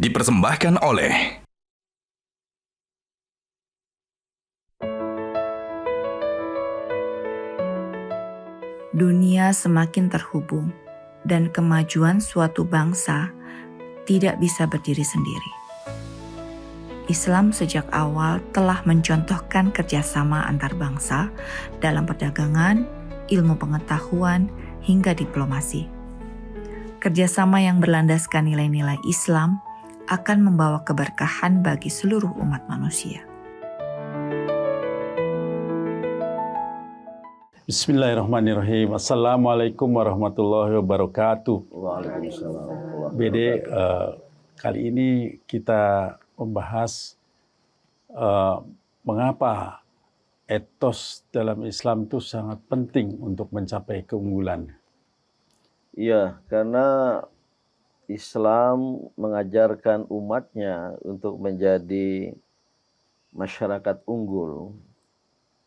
dipersembahkan oleh dunia semakin terhubung dan kemajuan suatu bangsa tidak bisa berdiri sendiri. Islam sejak awal telah mencontohkan kerjasama antar bangsa dalam perdagangan, ilmu pengetahuan, hingga diplomasi. Kerjasama yang berlandaskan nilai-nilai Islam akan membawa keberkahan bagi seluruh umat manusia. Bismillahirrahmanirrahim. Assalamualaikum warahmatullahi wabarakatuh. Waalaikumsalam. Bede, kali ini kita membahas mengapa etos dalam Islam itu sangat penting untuk mencapai keunggulan. Iya, karena Islam mengajarkan umatnya untuk menjadi masyarakat unggul,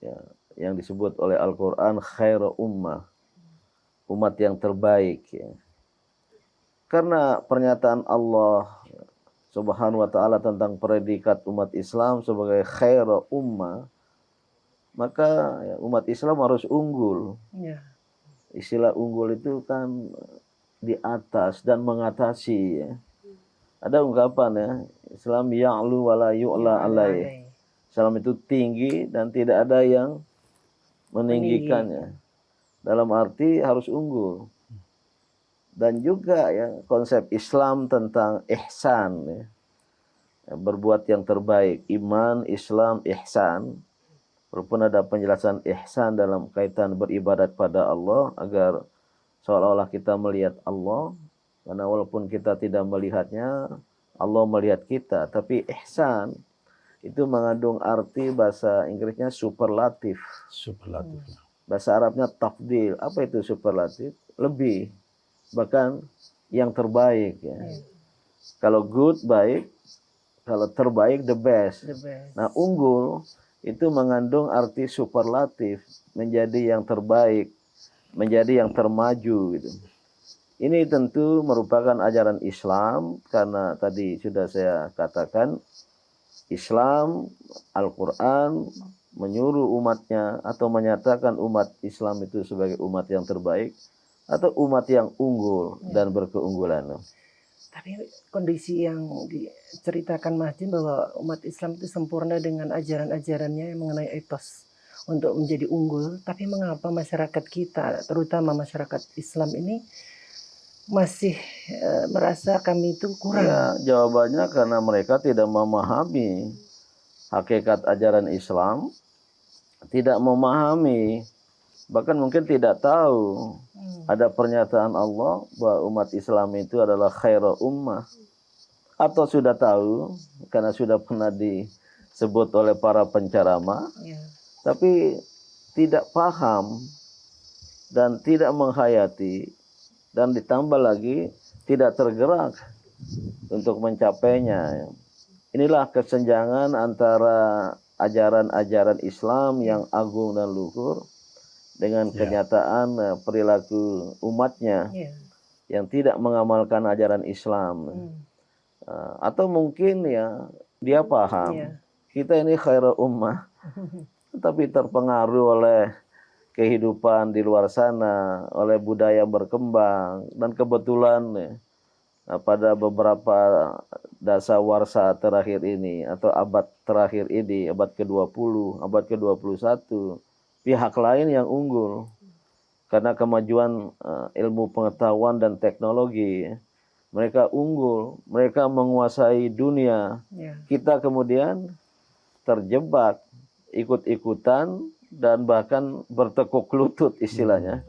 ya, yang disebut oleh Al-Quran khairu ummah, umat yang terbaik. Ya. Karena pernyataan Allah Subhanahu wa ta'ala tentang predikat umat Islam sebagai khairu ummah, maka ya, umat Islam harus unggul. Ya. Istilah unggul itu kan di atas dan mengatasi. Ya. Ada ungkapan ya, Islam ya'lu wa la yu'la alaih. Islam itu tinggi dan tidak ada yang meninggikannya. Dalam arti harus unggul. Dan juga ya konsep Islam tentang ihsan, ya. Berbuat yang terbaik, iman, Islam, ihsan. Walaupun ada penjelasan ihsan dalam kaitan beribadat pada Allah agar seolah-olah kita melihat Allah, karena walaupun kita tidak melihatnya, Allah melihat kita. Tapi ihsan itu mengandung arti bahasa Inggrisnya superlatif. Superlatif. Bahasa Arabnya tafdil. Apa itu superlatif? Lebih. Bahkan yang terbaik. Ya. Kalau good, baik. Kalau terbaik, the best. Nah, unggul itu mengandung arti superlatif. Menjadi yang terbaik. Menjadi yang termaju. Gitu. Ini tentu merupakan ajaran Islam. Karena tadi sudah saya katakan, Islam, Al-Quran menyuruh umatnya atau menyatakan umat Islam itu sebagai umat yang terbaik atau umat yang unggul dan berkeunggulan. Tapi kondisi yang diceritakan Mas Jin bahwa umat Islam itu sempurna dengan ajaran-ajarannya yang mengenai etos untuk menjadi unggul. Tapi mengapa masyarakat kita, terutama masyarakat Islam ini masih merasa kami itu kurang? Ya, jawabannya karena mereka tidak memahami hakikat ajaran Islam, tidak memahami, bahkan mungkin tidak tahu ada pernyataan Allah bahwa umat Islam itu adalah khairu ummah. Atau sudah tahu karena sudah pernah disebut oleh para penceramah, tapi tidak paham dan tidak menghayati. Dan ditambah lagi tidak tergerak untuk mencapainya. Inilah kesenjangan antara ajaran-ajaran Islam yang agung dan luhur dengan kenyataan perilaku umatnya yang tidak mengamalkan ajaran Islam. Atau mungkin ya dia paham kita ini khairu ummah tapi terpengaruh oleh kehidupan di luar sana, oleh budaya berkembang, dan kebetulan pada beberapa dasawarsa terakhir ini atau abad terakhir ini, abad ke-20, abad ke-21, pihak lain yang unggul karena kemajuan ilmu pengetahuan dan teknologi. Mereka unggul, mereka menguasai dunia. Kita kemudian terjebak, ikut-ikutan, dan bahkan bertekuk lutut istilahnya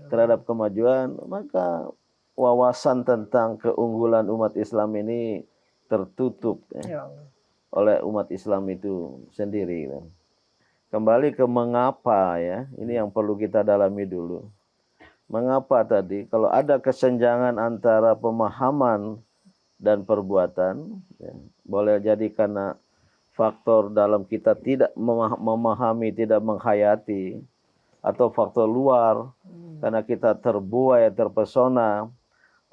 terhadap kemajuan, maka wawasan tentang keunggulan umat Islam ini tertutup oleh umat Islam itu sendiri. Kembali ke mengapa ya, ini yang perlu kita dalami dulu. Mengapa tadi, kalau ada kesenjangan antara pemahaman dan perbuatan, ya, boleh jadi karena faktor dalam kita tidak memahami, tidak menghayati, atau faktor luar karena kita terbuai, terpesona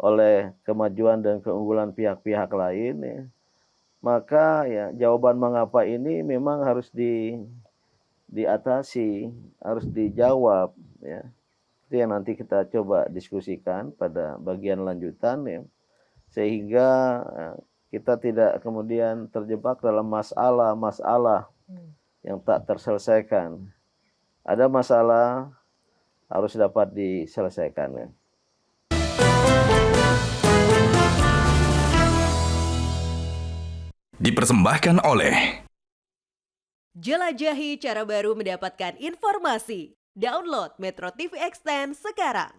oleh kemajuan dan keunggulan pihak-pihak lain, ya, maka ya jawaban mengapa ini memang harus diatasi, harus dijawab, ya. Itu yang nanti kita coba diskusikan pada bagian lanjutan, ya, sehingga kita tidak kemudian terjebak dalam masalah-masalah yang tak terselesaikan. Ada masalah harus dapat diselesaikan, ya. Dipersembahkan oleh Jelajahi cara baru mendapatkan informasi. Download Metro TV Extend sekarang.